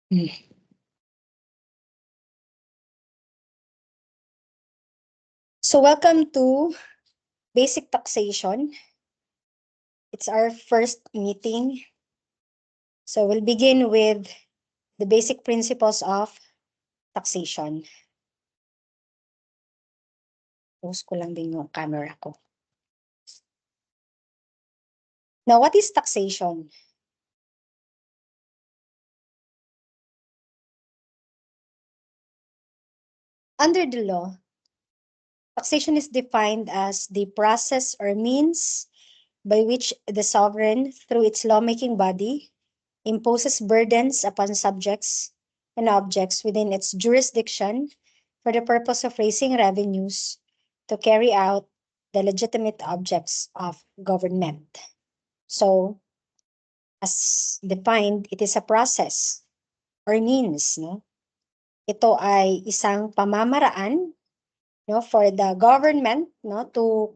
So welcome to Basic Taxation. It's our first meeting. So we'll begin with the basic principles of taxation. Post ko lang din yung camera ko. Now, what is taxation? Under the law, taxation is defined as the process or means by which the sovereign, through its lawmaking body, imposes burdens upon subjects and objects within its jurisdiction for the purpose of raising revenues to carry out the legitimate objects of government. So, as defined, it is a process or means, no? Ito ay isang pamamaraan, no, for the government, no, to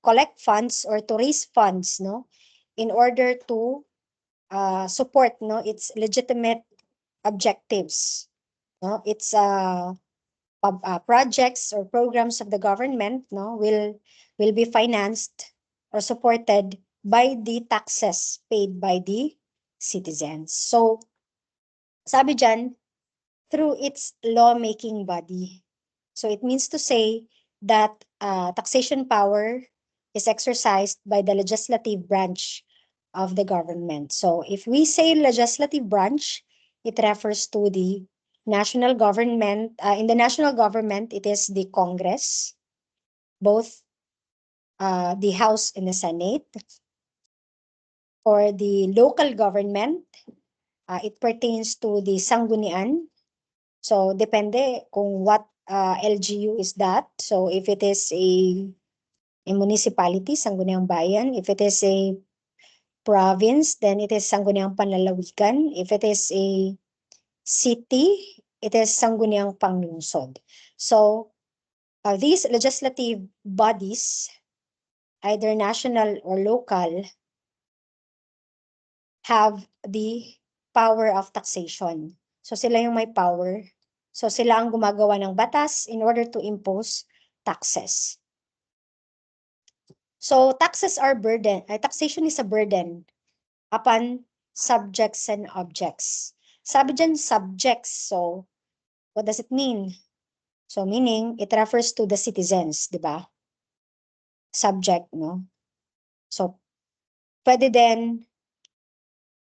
collect funds or to raise funds, no, in order to support, no, its legitimate objectives, no. Its projects or programs of the government, no, will be financed or supported by the taxes paid by the citizens. So, sabi dyan, through its lawmaking body. So it means to say that taxation power is exercised by the legislative branch of the government. So if we say legislative branch, it refers to the national government. In the national government, it is the Congress, both the House and the Senate. For the local government, it pertains to the Sanggunian. So depende kung what LGU is that. So if it is a municipality, Sangguniang Bayan. If it is a province, then it is Sangguniang Panlalawigan. If it is a city, it is Sangguniang Panglungsod. So these legislative bodies, either national or local, have the power of taxation. So sila yung may power. So sila ang gumagawa ng batas in order to impose taxes. So taxes are burden. Taxation is a burden upon subjects and objects. Sabi dyan, subjects. So what does it mean? So meaning, it refers to the citizens, di ba? Subject, no? So pwede din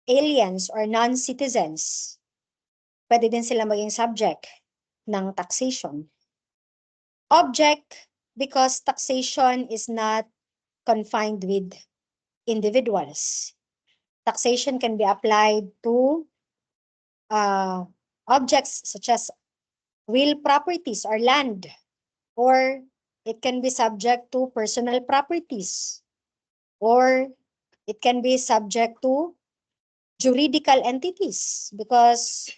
aliens or non-citizens. Pwede din sila maging subject ng taxation. Object, because taxation is not confined with individuals. Taxation can be applied to objects such as real properties or land, or it can be subject to personal properties, or it can be subject to juridical entities because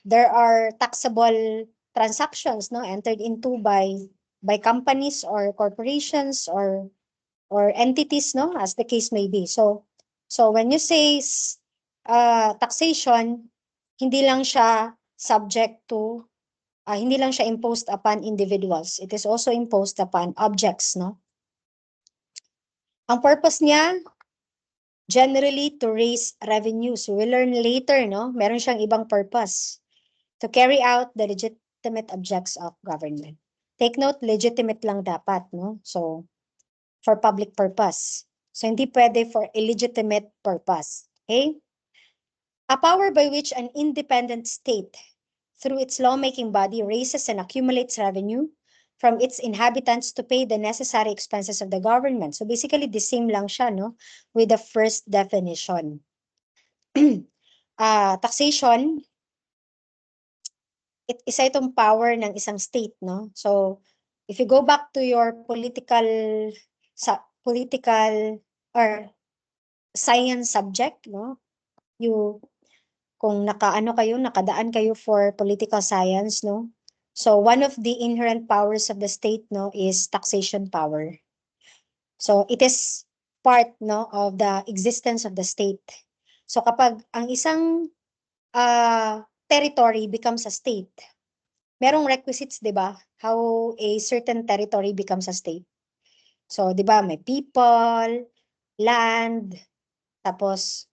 there are taxable transactions, no, entered into by companies or corporations or entities, no, as the case may be. So when you say taxation, hindi lang siya subject to hindi lang siya imposed upon individuals. It is also imposed upon objects, no? Ang purpose niya, generally to raise revenues. We will learn later, no? Meron siyang ibang purpose. To carry out the legitimate objects of government. Take note, legitimate lang dapat, no? So, for public purpose. So, hindi pwede for illegitimate purpose. Okay? A power by which an independent state, through its lawmaking body, raises and accumulates revenue from its inhabitants to pay the necessary expenses of the government. So basically, the same lang siya, no, with the first definition. Taxation, isa itong power ng isang state, no? So if you go back to your political or science subject, no, kung nakadaan kayo for political science, no? So one of the inherent powers of the state, no, is taxation power. So it is part, no, of the existence of the state. So kapag ang isang territory becomes a state. Merong requisites, di ba? How a certain territory becomes a state. So, di ba, may people, land, tapos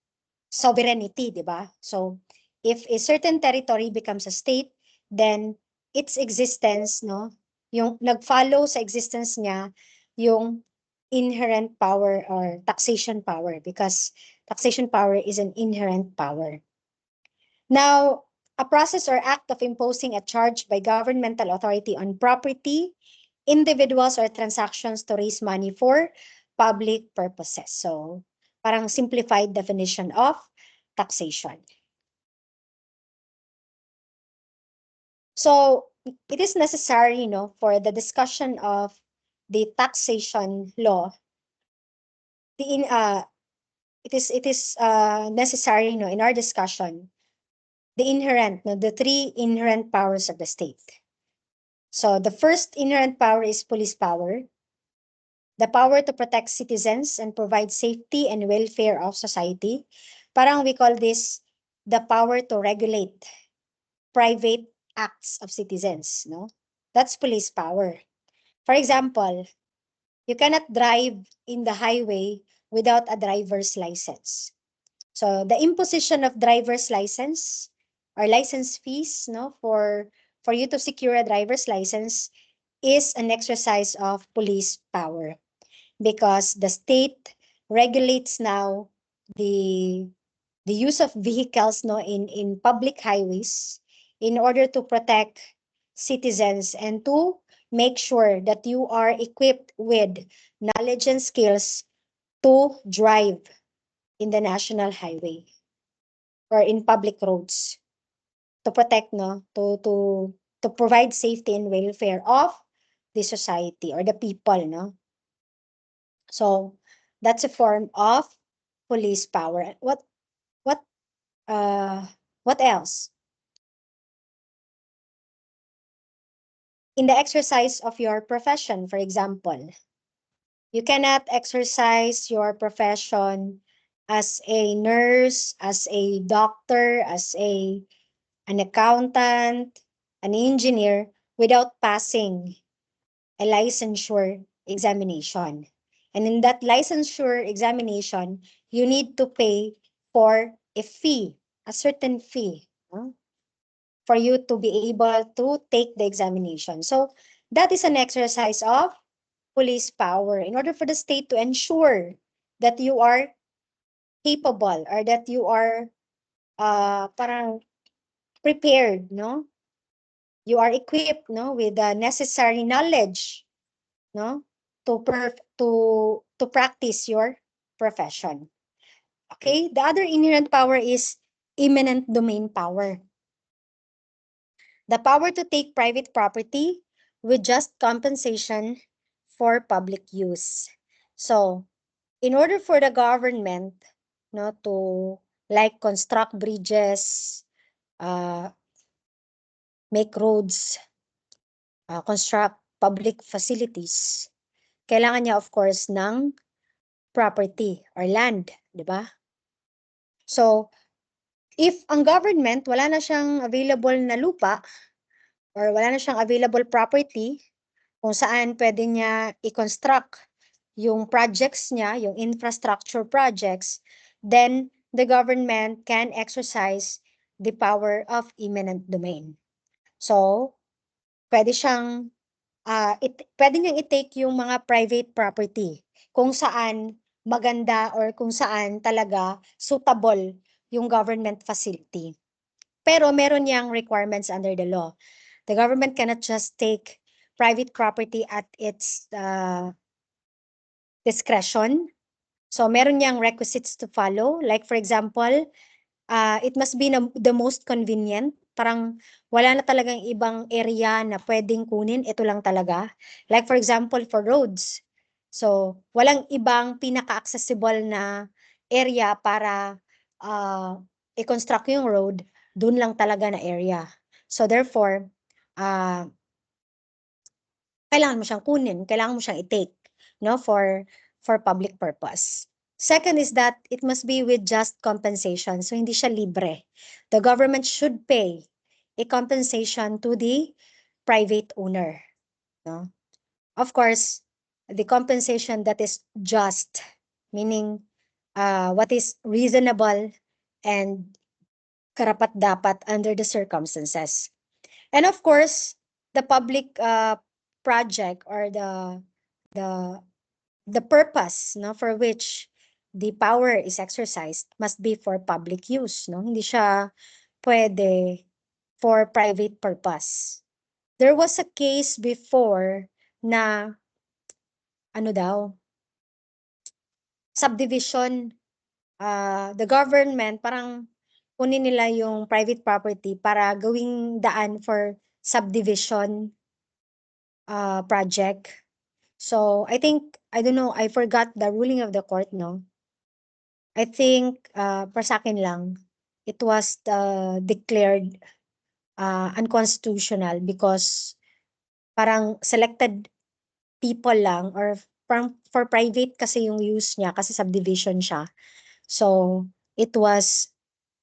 sovereignty, di ba? So, if a certain territory becomes a state, then its existence, no, yung nag-follow sa existence niya, yung inherent power or taxation power, because taxation power is an inherent power. Now, a process or act of imposing a charge by governmental authority on property, individuals, or transactions to raise money for public purposes. So, parang simplified definition of taxation. So, it is necessary, for the discussion of the taxation law. It is necessary, in our discussion, the three inherent powers of the state. So the first inherent power is police power, the power to protect citizens and provide safety and welfare of society. Parang we call this the power to regulate private acts of citizens, no? That's police power. For example, you cannot drive in the highway without a driver's license. So the imposition of driver's license or license fees, for you to secure a driver's license is an exercise of police power, because the state regulates now the use of vehicles, in public highways in order to protect citizens and to make sure that you are equipped with knowledge and skills to drive in the national highway or in public roads, to protect, to provide safety and welfare of the society or the people, So that's a form of police power. What what else? In the exercise of your profession, for example, you cannot exercise your profession as a nurse, as a doctor, as an accountant, an engineer without passing a licensure examination. And in that licensure examination, you need to pay for a fee, a certain fee, for you to be able to take the examination. So that is an exercise of police power in order for the state to ensure that you are capable or that you are parang prepared, You are equipped, with the necessary knowledge, to practice your profession. Okay, the other inherent power is eminent domain power. The power to take private property with just compensation for public use. So, in order for the government, to like construct bridges, make roads, construct public facilities, kailangan niya of course ng property or land, di ba? So, if ang government wala na siyang available na lupa or wala na siyang available property kung saan pwede niya i-construct yung projects niya, yung infrastructure projects, then the government can exercise the power of eminent domain. So, pwede siyang pwede niyang i-take yung mga private property kung saan maganda or kung saan talaga suitable yung government facility. Pero meron niyang requirements under the law. The government cannot just take private property at its discretion. So meron niyang requisites to follow. Like for example, it must be the most convenient. Parang wala na talagang ibang area na pwedeng kunin. Ito lang talaga. Like for example, for roads. So, walang ibang pinaka-accessible na area para i-construct yung road. Dun lang talaga na area. So, therefore, kailangan mo siyang kunin. Kailangan mo siyang i-take, for public purpose. Second is that it must be with just compensation. So hindi siya libre. The government should pay a compensation to the private owner. No? Of course, the compensation that is just, meaning what is reasonable and karapat-dapat under the circumstances. And of course, the public project or the the purpose, no, for which the power is exercised must be for public use, no? Hindi siya pwede for private purpose. There was a case before na ano daw, subdivision, the government parang kunin nila yung private property para gawing daan for subdivision project. So I think, I don't know, I forgot the ruling of the court, no? I think, para sa akin lang, it was declared unconstitutional because parang selected people lang, or parang for private kasi yung use niya kasi subdivision siya. So it was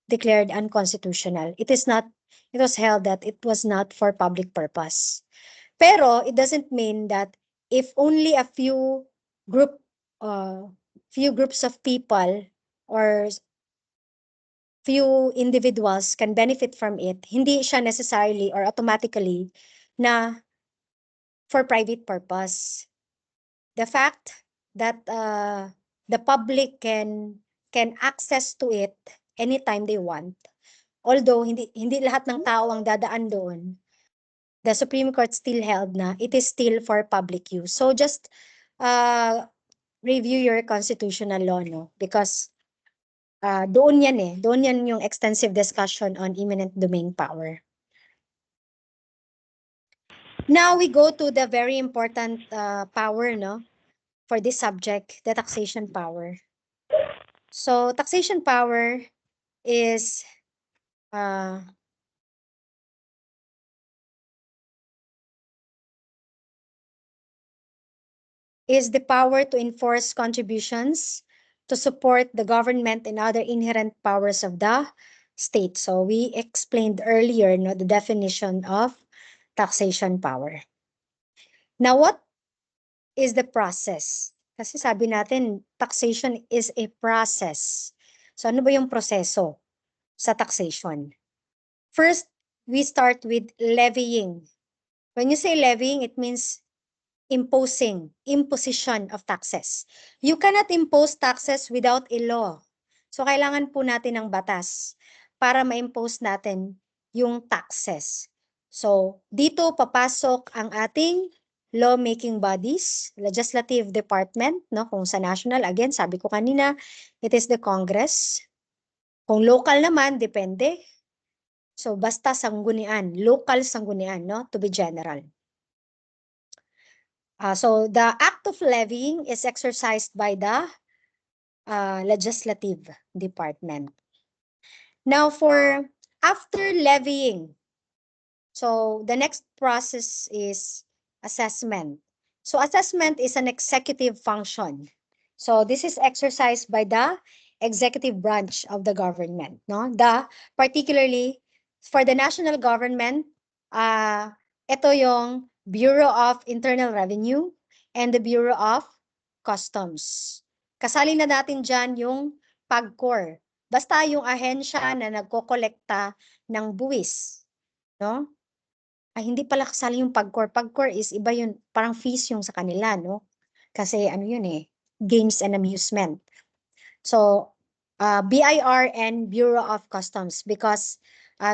declared unconstitutional. It was held that it was not for public purpose. Pero it doesn't mean that if only a group few groups of people or few individuals can benefit from it, hindi siya necessarily or automatically na for private purpose. The fact that the public can access to it anytime they want, although hindi lahat ng tao ang dadaan doon, the Supreme Court still held na it is still for public use. So just review your constitutional law, no? Because doon yan yung extensive discussion on eminent domain power. Now we go to the very important power, no, for this subject, the taxation power. So taxation power is the power to enforce contributions to support the government and other inherent powers of the state. So we explained earlier, no, the definition of taxation power. Now, what is the process? Kasi sabi natin, taxation is a process. So ano ba yung proseso sa taxation? First, we start with levying. When you say levying, it means imposition of taxes. You cannot impose taxes without a law. So kailangan po natin ng batas para ma-impose natin yung taxes. So dito papasok ang ating lawmaking bodies, legislative department, no? Kung sa national, again, sabi ko kanina, it is the Congress. Kung local naman, depende. So basta sanggunian, local sanggunian, no? To be general. So the act of levying is exercised by the legislative department. Now for after levying, so the next process is assessment. So assessment is an executive function. So this is exercised by the executive branch of the government, no? Particularly for the national government, ito yung Bureau of Internal Revenue and the Bureau of Customs. Kasali na natin dyan yung PAGCOR. Basta yung ahensya na nagkokolekta ng buwis, no? Ay, hindi pala kasali yung PAGCOR. PAGCOR is iba yun, parang fees yung sa kanila, no? Kasi ano yun games and amusement. So, BIR and Bureau of Customs, because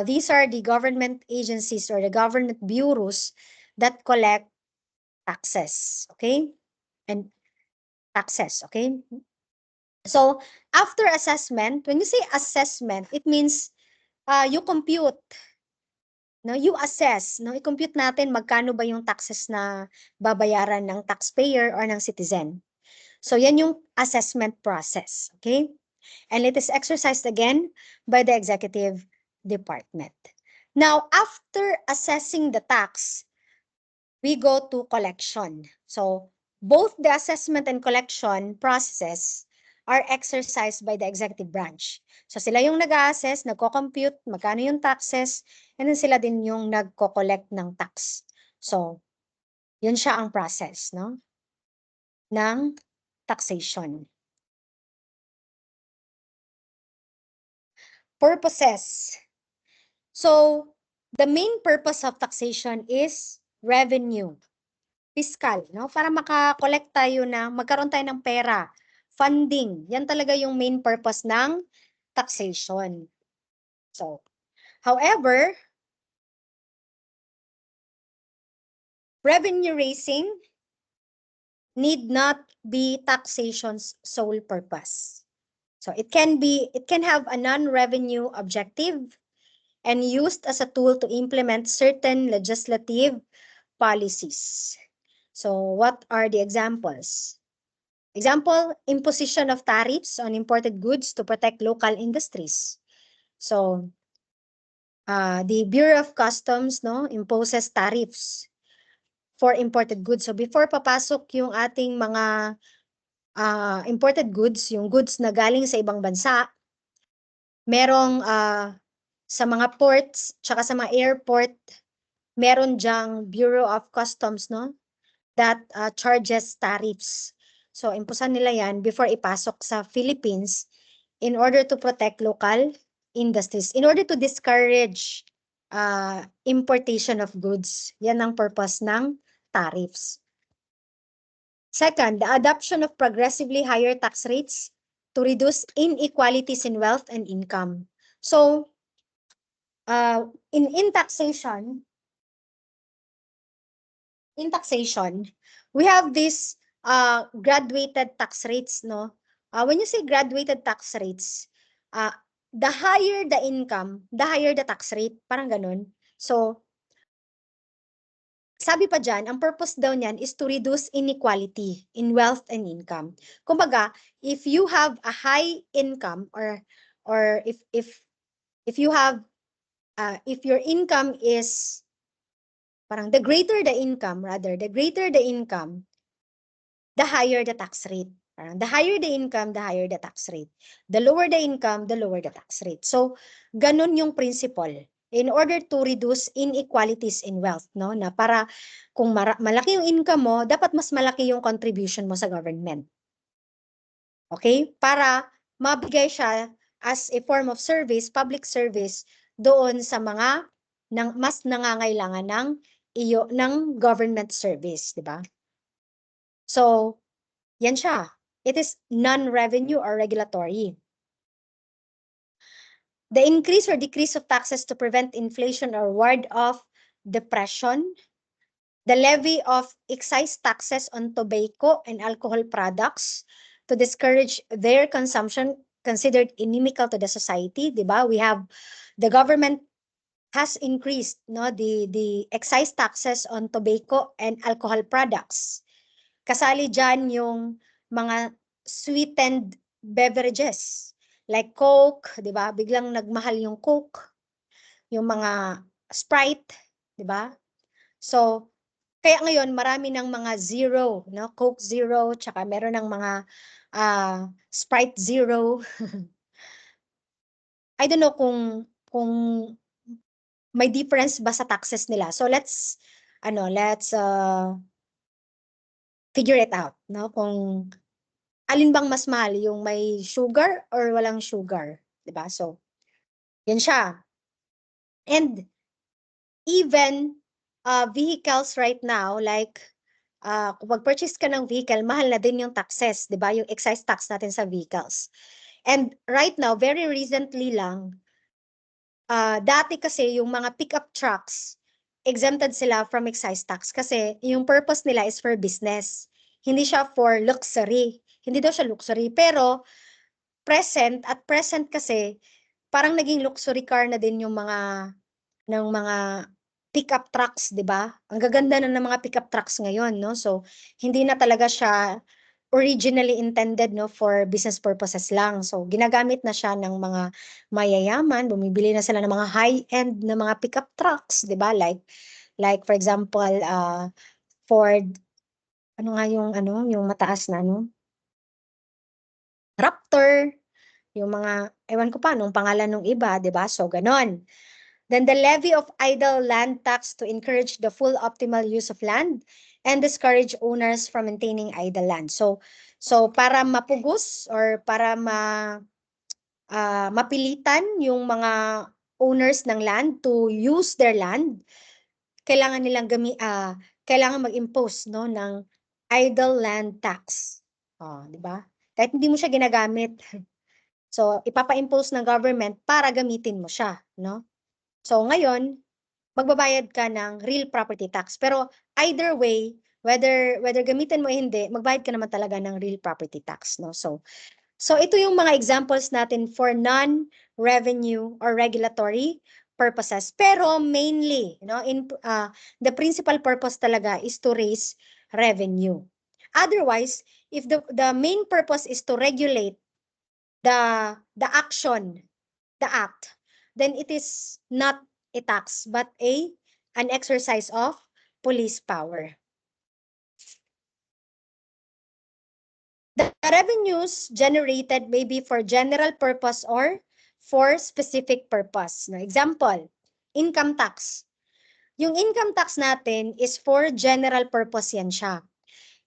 these are the government agencies or the government bureaus that collect taxes, okay? And taxes, okay? So, after assessment, when you say assessment, it means you compute, no? You assess, no? I-compute natin magkano ba yung taxes na babayaran ng taxpayer or ng citizen. So, yan yung assessment process, okay? And it is exercised again by the executive department. Now, after assessing the tax, we go to collection. So both the assessment and collection processes are exercised by the executive branch. So sila yung nag-a-assess, nagko-compute, magkano yung taxes, and then sila din yung nagko-collect ng tax. So, yun siya ang process, no? Ng taxation. Purposes. So, the main purpose of taxation is revenue. Fiscal, no? Para makakollect tayo magkaroon tayo ng pera. Funding. Yan talaga yung main purpose ng taxation. So, however, revenue raising need not be taxation's sole purpose. So it can have a non-revenue objective and used as a tool to implement certain legislative policies. So what are the examples? Example, imposition of tariffs on imported goods to protect local industries. So the Bureau of Customs imposes tariffs for imported goods. So before papasok yung ating mga imported goods, yung goods na galing sa ibang bansa, merong sa mga ports, tsaka sa mga airport, meron dyang Bureau of Customs, that charges tariffs. So, imposan nila yan before ipasok sa Philippines in order to protect local industries, in order to discourage importation of goods. Yan ang purpose ng tariffs. Second, the adoption of progressively higher tax rates to reduce inequalities in wealth and income. So, in taxation, we have this graduated tax rates, no? When you say graduated tax rates, the higher the income, the higher the tax rate. Parang ganun. So, sabi pa dyan, ang purpose daw niyan is to reduce inequality in wealth and income. Kumbaga, if you have a high income or if you have if your income is parang the greater the income, the higher the tax rate. Parang the higher the income, the higher the tax rate. The lower the income, the lower the tax rate. So, ganun yung principle. In order to reduce inequalities in wealth, no? Na para kung malaki yung income mo, dapat mas malaki yung contribution mo sa government. Okay? Para mabigay siya as a form of service, public service, doon sa mga mas nangangailangan ng government service, di ba? So, yan siya. It is non-revenue or regulatory. The increase or decrease of taxes to prevent inflation or ward off depression. The levy of excise taxes on tobacco and alcohol products to discourage their consumption considered inimical to the society, di ba? We have, the government has increased the excise taxes on tobacco and alcohol products. Kasali dyan yung mga sweetened beverages like Coke, di ba? Biglang nagmahal yung Coke, yung mga Sprite, di ba? So, kaya ngayon marami ng mga zero, Coke Zero, tsaka meron ng mga Sprite Zero. I don't know kung may difference ba sa taxes nila. So let's figure it out, kung alin bang mas mahal, yung may sugar or walang sugar, 'di ba? So, yan siya. And even vehicles right now, like kung mag-purchase ka ng vehicle, mahal na din yung taxes, 'di ba? Yung excise tax natin sa vehicles. And right now, very recently lang, dati kasi yung mga pickup trucks, exempted sila from excise tax kasi yung purpose nila is for business. Hindi siya for luxury. Hindi daw siya luxury. Pero present kasi, parang naging luxury car na din yung mga pickup trucks, 'di ba? Ang gaganda na ng mga pickup trucks ngayon, no? So, hindi na talaga siya originally intended for business purposes lang. So, ginagamit na siya ng mga mayayaman, bumibili na sila ng mga high-end na mga pickup trucks, 'di ba? Like for example, Ford, ano nga yung mataas na raptor, yung mga, ewan ko pa, nung pangalan ng iba, di ba? So, ganon. Then the levy of idle land tax to encourage the full optimal use of land and discourage owners from maintaining idle land. So para mapugos or para mapilitan yung mga owners ng land to use their land, kailangan nilang kailangan mag-impose no ng idle land tax. Oh, di ba? Kahit hindi mo siya ginagamit. So ipapa-impose ng government para gamitin mo siya, no? So ngayon, magbabayad ka ng real property tax. Pero either way, whether gamitin mo o hindi, magbayad ka naman talaga ng real property tax, no? So ito yung mga examples natin for non-revenue or regulatory purposes. Pero mainly, the principal purpose talaga is to raise revenue. Otherwise, if the main purpose is to regulate the action, the act, then it is not a tax but an exercise of police power. The revenues generated may be for general purpose or for specific purpose. No, example, income tax. Yung income tax natin is for general purpose yan siya.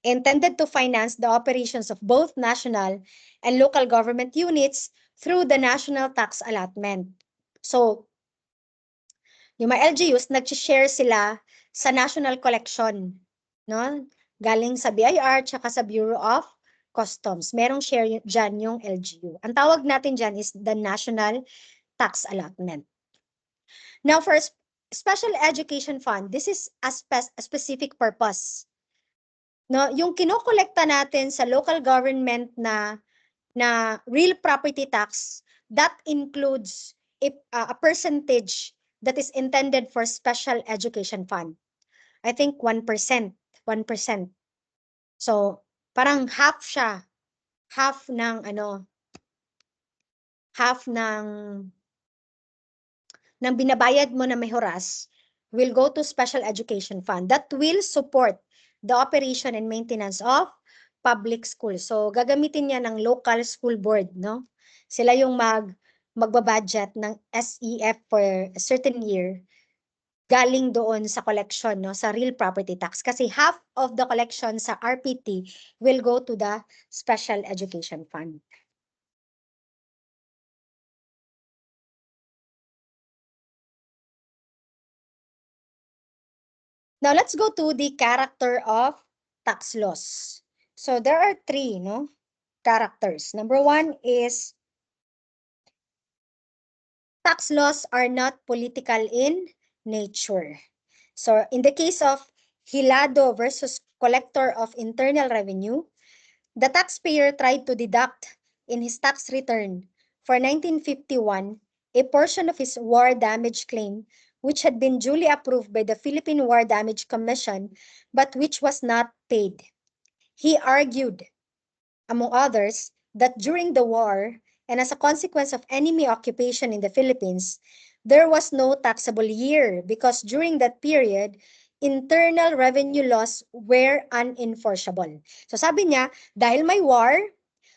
Intended to finance the operations of both national and local government units through the national tax allotment. So, yung mga LGUs, nag-share sila sa national collection, no? Galing sa BIR tsaka sa Bureau of Customs. Merong share dyan yung LGU. Ang tawag natin dyan is the National Tax Allotment. Now, for Special Education Fund, this is a specific purpose. No, yung kinokolekta natin sa local government na real property tax, that includes a percentage that is intended for special education fund. I think 1%. 1%. So, parang half siya. Half ng binabayad mo na may horas will go to special education fund that will support the operation and maintenance of public school. So, gagamitin niya ng local school board, no? Sila yung magbabudget ng SEF for a certain year galing doon sa collection, no, sa real property tax. Kasi half of the collection sa RPT will go to the special education fund. Now, let's go to the character of tax laws. So, there are three, no, characters. Number one is tax laws are not political in nature. So, in the case of Hilado versus collector of internal revenue, the taxpayer tried to deduct in his tax return for 1951 a portion of his war damage claim which had been duly approved by the Philippine War Damage Commission but which was not paid. He argued, among others, that during the war and as a consequence of enemy occupation in the Philippines, there was no taxable year because during that period, internal revenue laws were unenforceable. So sabi niya, dahil may war,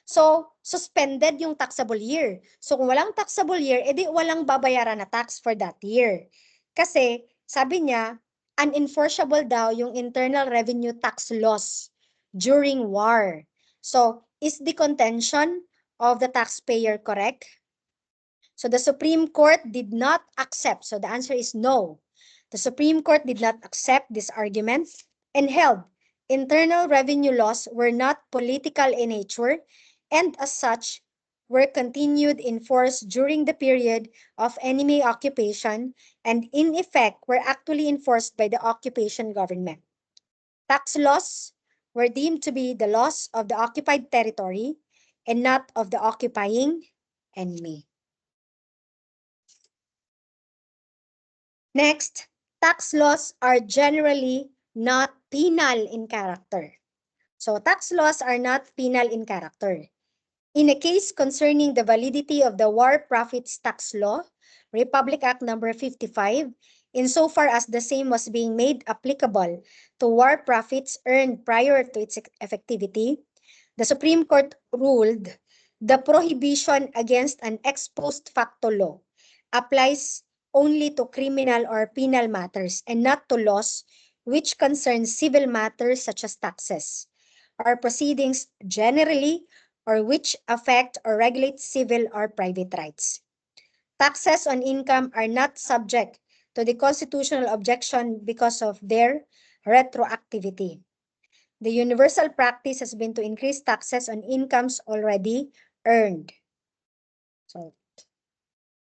so suspended yung taxable year. So kung walang taxable year, edi walang babayaran na tax for that year. Kasi sabi niya, unenforceable daw yung internal revenue tax laws during war. So is the contention of the taxpayer correct? So the Supreme Court did not accept. So the answer is no. The Supreme Court did not accept this argument and held internal revenue laws were not political in nature and as such were continued in force during the period of enemy occupation and in effect were actually enforced by the occupation government. Tax laws were deemed to be the laws of the occupied territory and not of the occupying enemy. Next, tax laws are generally not penal in character. So tax laws are not penal in character. In a case concerning the validity of the War Profits Tax Law, Republic Act number 55, insofar as the same was being made applicable to war profits earned prior to its effectivity, the Supreme Court ruled the prohibition against an ex post facto law applies only to criminal or penal matters and not to laws which concern civil matters such as taxes or proceedings generally or which affect or regulate civil or private rights. Taxes on income are not subject to the constitutional objection because of their retroactivity. The universal practice has been to increase taxes on incomes already earned. So,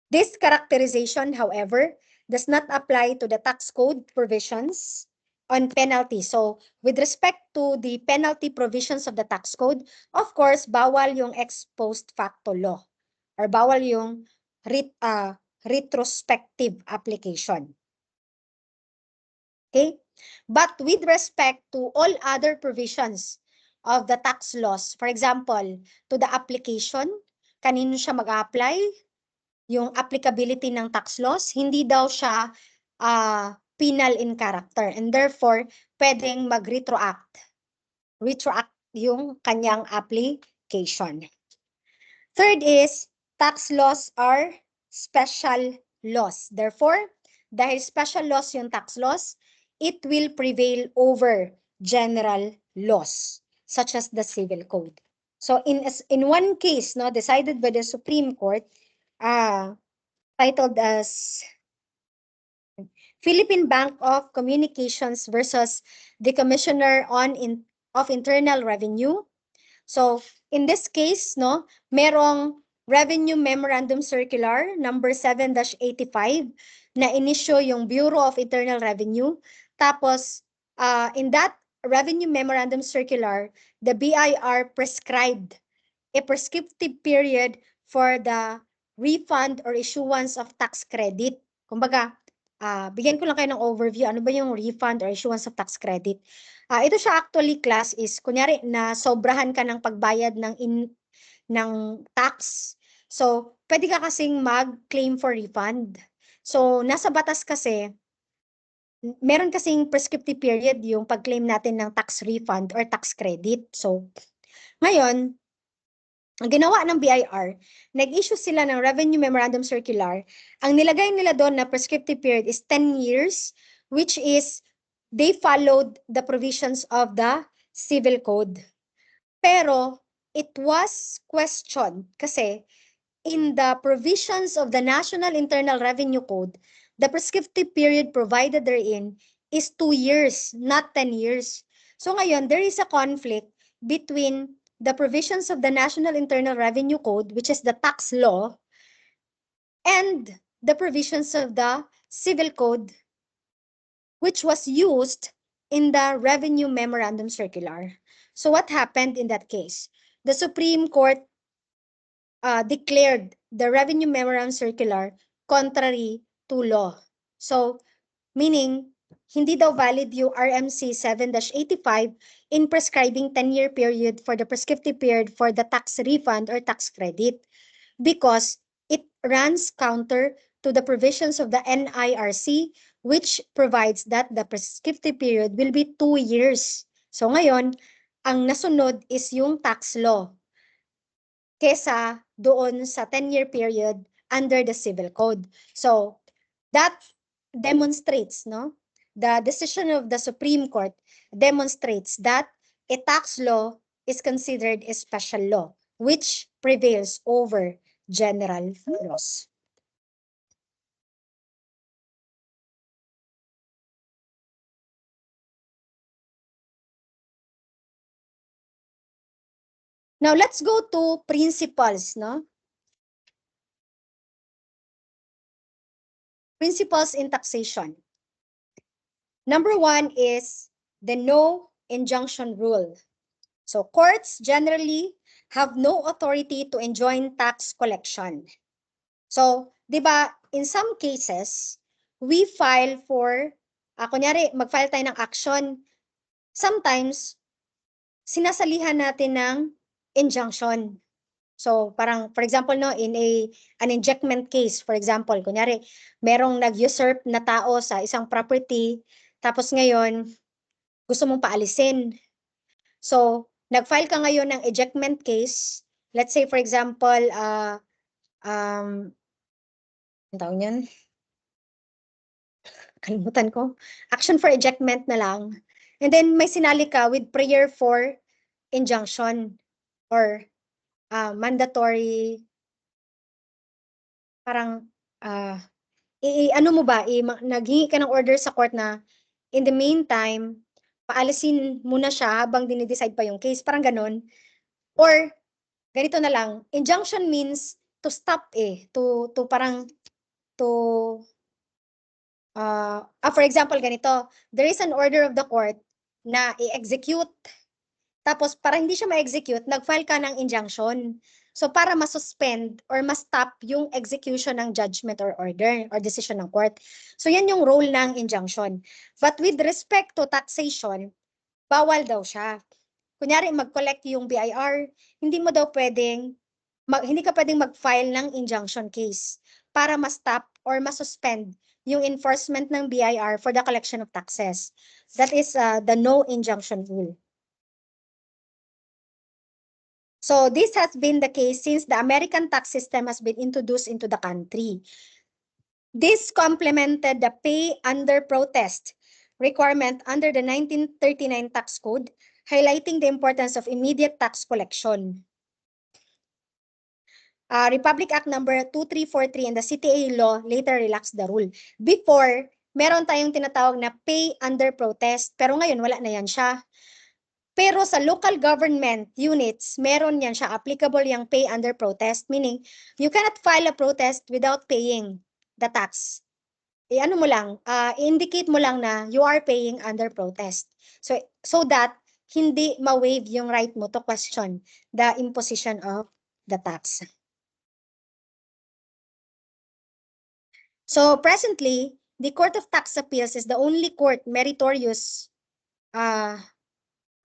this characterization, however, does not apply to the tax code provisions on penalty. So, with respect to the penalty provisions of the tax code, of course, bawal yung ex post facto law or bawal yung retrospective application. Okay? But with respect to all other provisions of the tax laws, for example, to the application, kanino siya mag-apply, yung applicability ng tax laws, hindi daw siya penal in character and therefore pwedeng mag-retroact. Retroact yung kanyang application. Third is, tax laws are special laws. Therefore, dahil special laws yung tax laws, it will prevail over general laws, such as the Civil Code. So in one case, no, decided by the Supreme Court, titled as Philippine Bank of Communications versus the Commissioner of Internal Revenue. So in this case, no, merong Revenue Memorandum Circular number 7-85 na inisyo yung Bureau of Internal Revenue. Tapos in that Revenue Memorandum Circular, the BIR prescribed a prescriptive period for the refund or issuance of tax credit. Kumbaga, bigyan ko lang kayo ng overview. Ano ba yung refund or issuance of tax credit? Ito siya actually, class, is kunyari na sobrahan ka ng pagbayad ng tax. So, pwede ka kasing mag-claim for refund. So, nasa batas kasi, meron kasing prescriptive period yung pag-claim natin ng tax refund or tax credit. So, ngayon, ang ginawa ng BIR, nag-issue sila ng Revenue Memorandum Circular. Ang nilagay nila doon na prescriptive period is 10 years, which is they followed the provisions of the Civil Code. Pero it was questioned kasi in the provisions of the National Internal Revenue Code, the prescriptive period provided therein is 2 years, not 10 years. So ngayon, there is a conflict between the provisions of the National Internal Revenue Code, which is the tax law, and the provisions of the Civil Code, which was used in the Revenue Memorandum Circular. So what happened in that case? The Supreme Court declared the Revenue Memorandum Circular contrary to law. So, meaning, hindi daw valid yung RMC 7-85 in prescribing 10-year period for the prescriptive period for the tax refund or tax credit because it runs counter to the provisions of the NIRC, which provides that the prescriptive period will be 2 years. So ngayon, ang nasunod is yung tax law kesa doon sa 10-year period under the Civil Code. So that demonstrates, no? The decision of the Supreme Court demonstrates that a tax law is considered a special law, which prevails over general laws. Now, let's go to principles, no? Principles in taxation. Number 1 is the no injunction rule. So, courts generally have no authority to enjoin tax collection. So, di ba, in some cases, we file for, kunyari, mag-file tayo ng action. Sometimes, sinasalihan natin ng injunction. So, parang, for example, no, in an injectment case, for example, kunyari, merong nag-usurp na tao sa isang property, tapos ngayon, gusto mong paalisin. So, nag-file ka ngayon ng ejectment case, let's say for example, ang tawag niyan? Kalimutan ko. Action for ejectment na lang. And then may sinali ka with prayer for injunction or mandatory, parang ano mo ba, naghingi ka ng order sa court na in the meantime, paalisin muna siya habang dinidecide pa yung case, parang ganun. Or ganito na lang, injunction means to stop to parang to for example ganito, there is an order of the court na i-execute, tapos para hindi siya ma-execute, nag-file ka ng injunction. So para ma-suspend or ma-stop yung execution ng judgment or order or decision ng court. So yan yung role ng injunction. But with respect to taxation, bawal daw siya. Kunyari mag-collect yung BIR, hindi mo daw pwedeng hindi ka pwedeng mag-file ng injunction case para ma-stop or ma-suspend yung enforcement ng BIR for the collection of taxes. That is the no injunction rule. So this has been the case since the American tax system has been introduced into the country. This complemented the pay under protest requirement under the 1939 tax code, highlighting the importance of immediate tax collection. Republic Act number 2343 and the CTA law later relaxed the rule. Before, meron tayong tinatawag na pay under protest, pero ngayon wala na yan siya. Pero sa local government units, meron yan siya, applicable yung pay under protest, meaning you cannot file a protest without paying the tax. Ano mo lang, indicate mo lang na you are paying under protest. So that hindi ma-waive yung right mo to question the imposition of the tax. So presently, the Court of Tax Appeals is the only court meritorious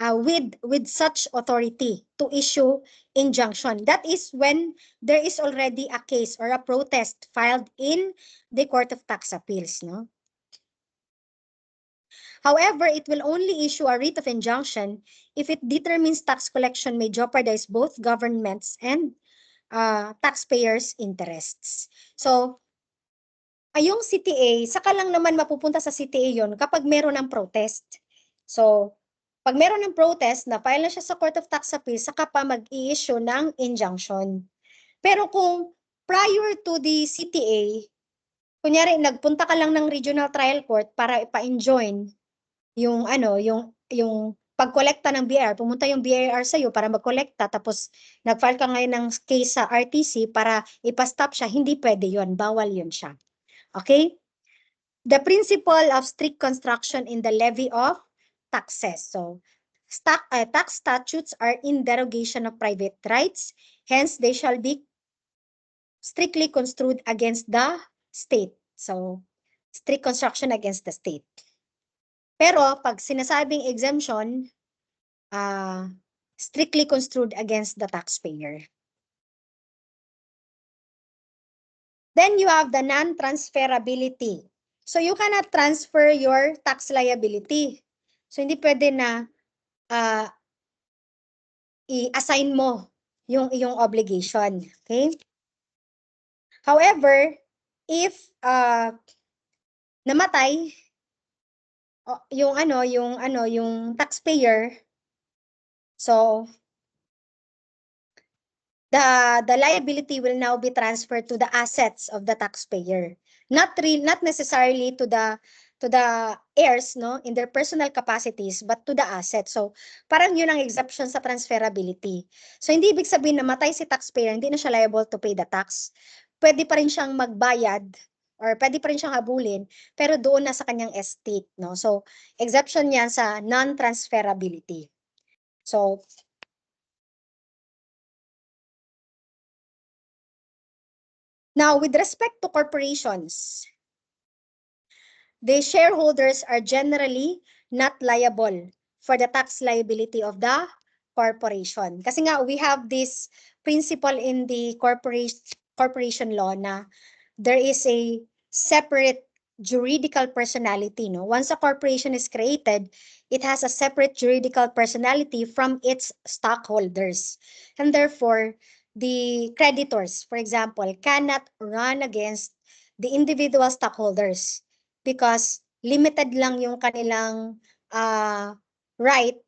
with such authority to issue injunction. That is when there is already a case or a protest filed in the Court of Tax Appeals, no? However, it will only issue a writ of injunction if it determines tax collection may jeopardize both governments and taxpayers' interests. So, yung CTA, saka lang naman mapupunta sa CTA yon kapag meron ng protest. So, pag meron ng protest, na-file na siya sa Court of Tax Appeals, saka pa mag-i-issue ng injunction. Pero kung prior to the CTA, kunyari nagpunta ka lang ng regional trial court para ipa-enjoin yung yung pagkolekta ng BIR, pumunta yung BIR sa iyo para magkolekta, tapos nag-file ka ngayon ng case sa RTC para ipa-stop siya, hindi pwede yon, bawal yon siya. Okay? The principle of strict construction in the levy of taxes. So, tax statutes are in derogation of private rights, hence they shall be strictly construed against the state. So, strict construction against the state. Pero pag sinasabing exemption, strictly construed against the taxpayer. Then you have the non-transferability. So you cannot transfer your tax liability. So hindi pwede na i-assign mo yung iyong obligation. Okay? However, if namatay yung taxpayer, so the liability will now be transferred to the assets of the taxpayer, not necessarily to the heirs, no, in their personal capacities, but to the assets. So parang yun ang exception sa transferability. So hindi ibig sabihin na matay si taxpayer, hindi na siya liable to pay the tax. Pwede pa rin siyang magbayad or pwede pa rin siyang habulin, pero doon na sa kanyang estate, no. So exception yan sa non-transferability. So now, with respect to corporations, the shareholders are generally not liable for the tax liability of the corporation. Kasi nga, we have this principle in the corporation law na there is a separate juridical personality. No? Once a corporation is created, it has a separate juridical personality from its stockholders. And therefore, the creditors, for example, cannot run against the individual stockholders because limited lang yung kanilang right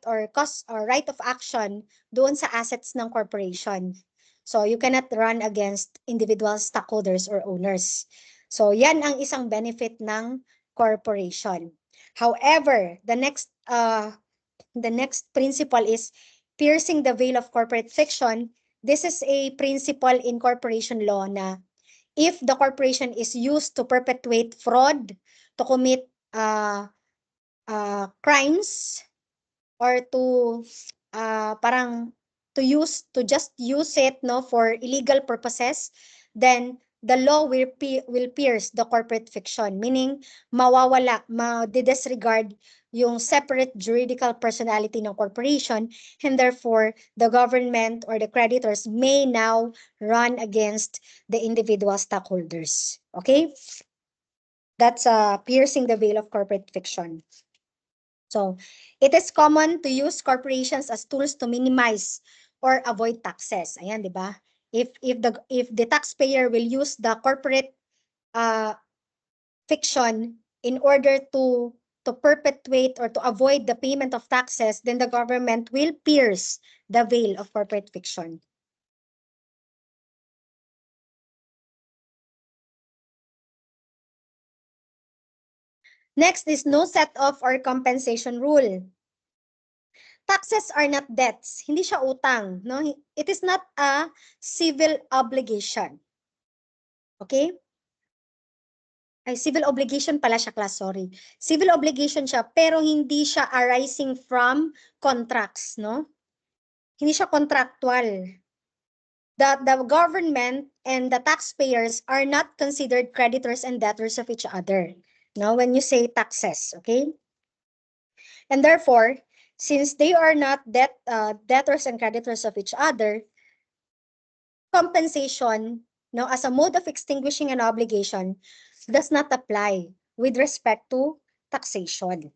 or cost or right of action doon sa assets ng corporation. So you cannot run against individual stockholders or owners. So yan ang isang benefit ng corporation. However, the next principle is piercing the veil of corporate fiction. This is a principle in corporation law na if the corporation is used to perpetuate fraud, to commit crimes, or to parang to just use it for illegal purposes, then the law will pierce the corporate fiction, meaning mawawala, ma-disregard yung separate juridical personality ng corporation, and therefore the government or the creditors may now run against the individual stockholders. Okay? That's piercing the veil of corporate fiction. So, it is common to use corporations as tools to minimize or avoid taxes. Ayan, di ba? If the taxpayer will use the corporate fiction in order to perpetuate or to avoid the payment of taxes, then the government will pierce the veil of corporate fiction. Next is no set-off or compensation rule. Taxes are not debts. Hindi siya utang. No? It is not a civil obligation. Okay? Ay, civil obligation pala siya, class, sorry. Civil obligation siya, pero hindi siya arising from contracts, no? Hindi siya contractual. The government and the taxpayers are not considered creditors and debtors of each other, no? When you say taxes, okay? And therefore, since they are not debtors and creditors of each other, compensation, no, as a mode of extinguishing an obligation does not apply with respect to taxation.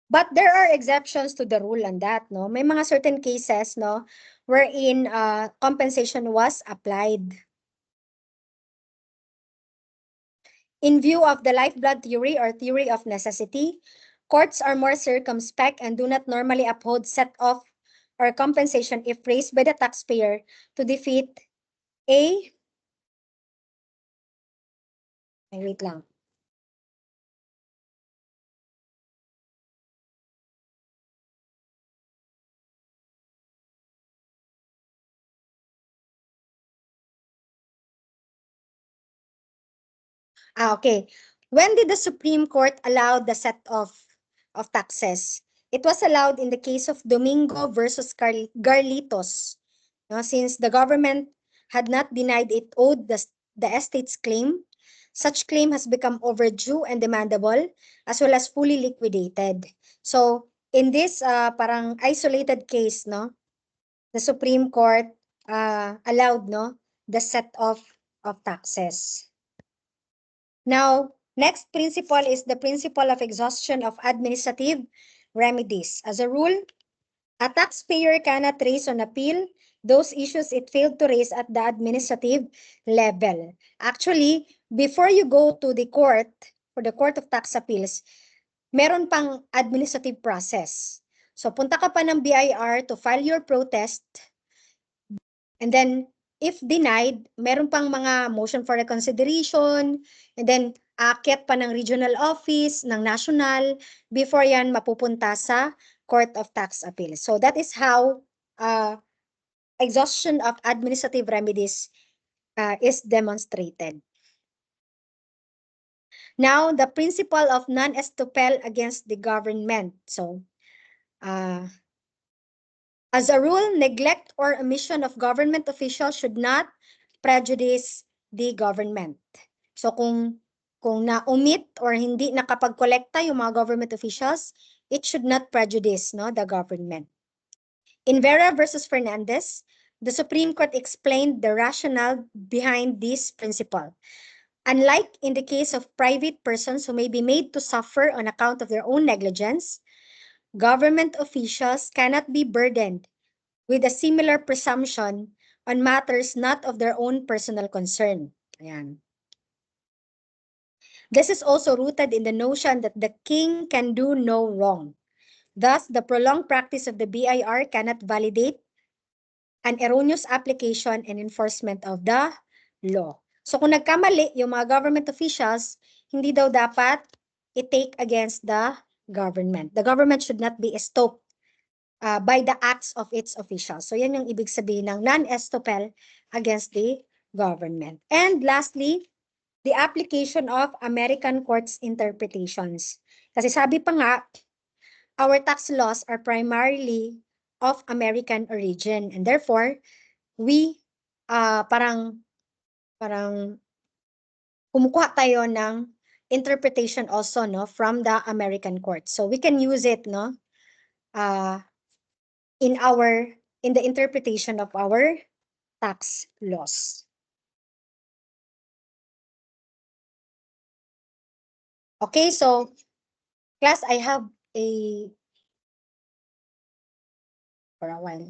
But there are exceptions to the rule on that, no? May mga certain cases, no, wherein compensation was applied. In view of the lifeblood theory or theory of necessity, courts are more circumspect and do not normally uphold set-off or compensation if raised by the taxpayer to defeat a... Wait lang. Okay. When did the Supreme Court allow the set-off of taxes? It was allowed in the case of Domingo versus Garlitos. No, since the government had not denied it owed the estate's claim, such claim has become overdue and demandable, as well as fully liquidated. So, in this parang isolated case, no, the Supreme Court allowed, no, the set-off of taxes. Now, next principle is the principle of exhaustion of administrative remedies. As a rule, a taxpayer cannot raise on appeal those issues it failed to raise at the administrative level. Actually, before you go to the court, for the Court of Tax Appeals, meron pang administrative process. So, punta ka pa ng BIR to file your protest, and then, if denied, meron pang mga motion for reconsideration, and then aakyat pa ng regional office, ng national, before yan mapupunta sa Court of Tax Appeals. So that is how exhaustion of administrative remedies is demonstrated. Now, the principle of non-estoppel against the government. So, as a rule, neglect or omission of government officials should not prejudice the government. So kung na-omit or hindi nakapag-kolekta yung mga government officials, it should not prejudice, no, the government. In Vera versus Fernandez, the Supreme Court explained the rationale behind this principle. Unlike in the case of private persons who may be made to suffer on account of their own negligence, government officials cannot be burdened with a similar presumption on matters not of their own personal concern. Ayan. This is also rooted in the notion that the king can do no wrong. Thus, the prolonged practice of the BIR cannot validate an erroneous application and enforcement of the law. So kung nagkamali yung mga government officials, hindi daw dapat i-take against the government. The government should not be estopped by the acts of its officials. So yan yung ibig sabihin ng non-estoppel against the government. And lastly, the application of American courts interpretations. Kasi sabi pa nga, our tax laws are primarily of American origin, and therefore we parang kumukuha tayo ng interpretation also, no, from the American court. So we can use it, no, in the interpretation of our tax laws. Okay, so class, I have a for a while.